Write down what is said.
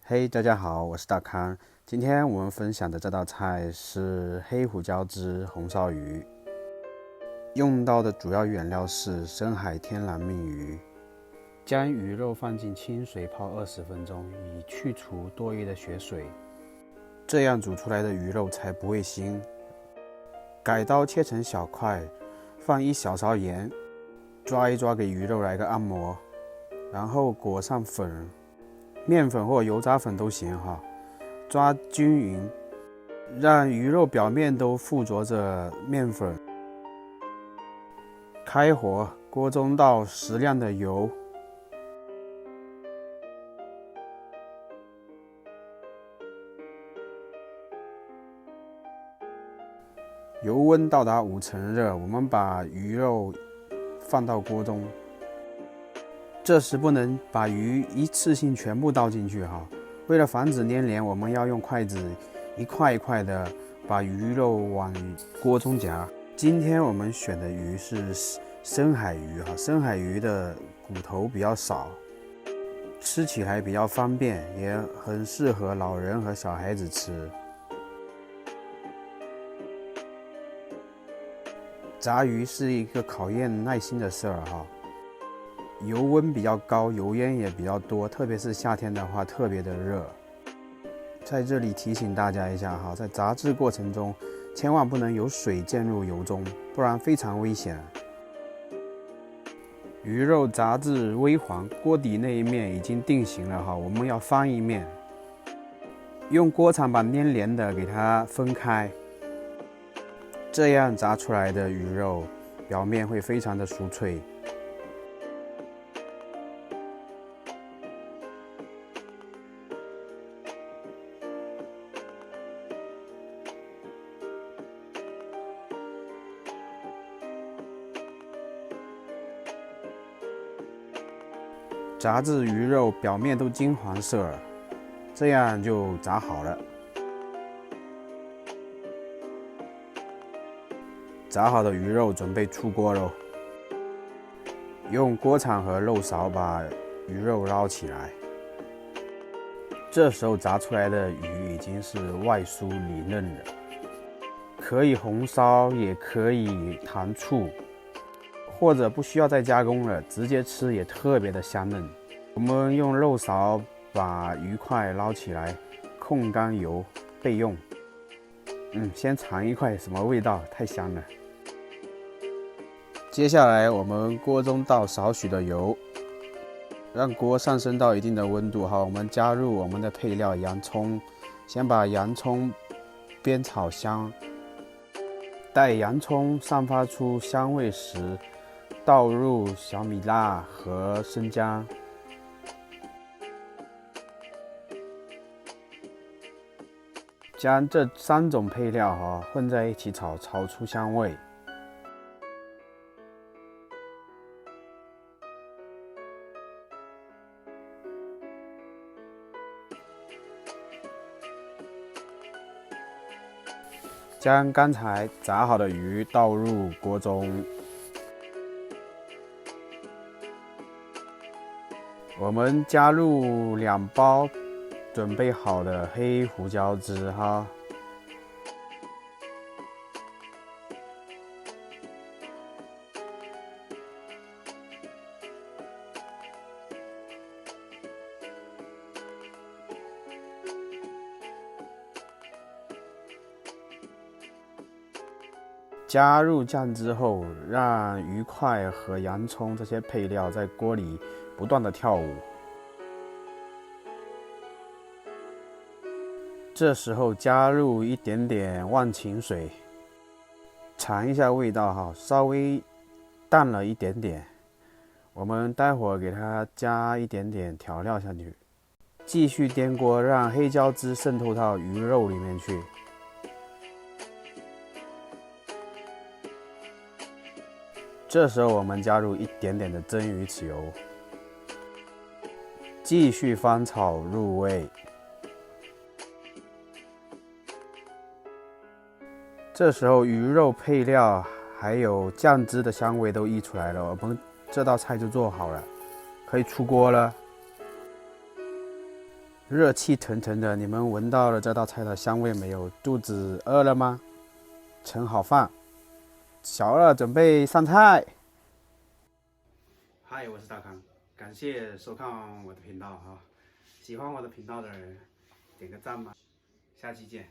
嘿，大家好，我是大康。今天我们分享的这道菜是黑胡椒汁红烧鱼，用到的主要原料是深海天然命鱼。将鱼肉放进清水泡20分钟，以去除多余的血水，这样煮出来的鱼肉才不会腥。改刀切成小块，放1小勺盐，抓一抓给鱼肉来个按摩，然后裹上粉，面粉或油炸粉都行哈，抓均匀，让鱼肉表面都附着着面粉。开火，锅中倒适量的油，油温到达5成热，我们把鱼肉放到锅中。这时不能把鱼一次性全部倒进去哈，为了防止粘连，我们要用筷子一块一块的把鱼肉往锅中夹。今天我们选的鱼是深海鱼哈，深海鱼的骨头比较少，吃起来比较方便，也很适合老人和小孩子吃。炸鱼是一个考验耐心的事儿哈，油温比较高，油烟也比较多，特别是夏天的话特别的热。在这里提醒大家一下哈，在炸制过程中千万不能有水溅入油中，不然非常危险。鱼肉炸至微黄，锅底那一面已经定型了哈，我们要翻一面，用锅铲把粘连的给它分开，这样炸出来的鱼肉表面会非常的酥脆。炸至鱼肉表面都金黄色，这样就炸好了。炸好的鱼肉准备出锅喽，用锅铲和漏勺把鱼肉捞起来。这时候炸出来的鱼已经是外酥里嫩了，可以红烧，也可以糖醋，或者不需要再加工了，直接吃也特别的香嫩。我们用漏勺把鱼块捞起来，控干油备用。先尝一块，什么味道？太香了。接下来我们锅中倒少许的油，让锅上升到一定的温度后，我们加入我们的配料洋葱，先把洋葱煸炒香，待洋葱散发出香味时，倒入小米辣和生姜，将这3种配料混在一起炒，炒出香味。将刚才炸好的鱼倒入锅中，我们加入2包准备好的黑胡椒汁哈，加入酱汁后，让鱼块和洋葱这些配料在锅里不断的跳舞。这时候加入一点点忘情水，尝一下味道哈，稍微淡了一点点。我们待会儿给它加一点点调料下去，继续颠锅，让黑椒汁渗透到鱼肉里面去。这时候我们加入一点点的蒸鱼豉油，继续翻炒入味。这时候鱼肉配料还有酱汁的香味都溢出来了，我们这道菜就做好了，可以出锅了。热气腾腾的，你们闻到了这道菜的香味没有？肚子饿了吗？盛好饭，小二准备上菜。嗨，我是大康，感谢收看我的频道哈，喜欢我的频道的人点个赞吧，下期见。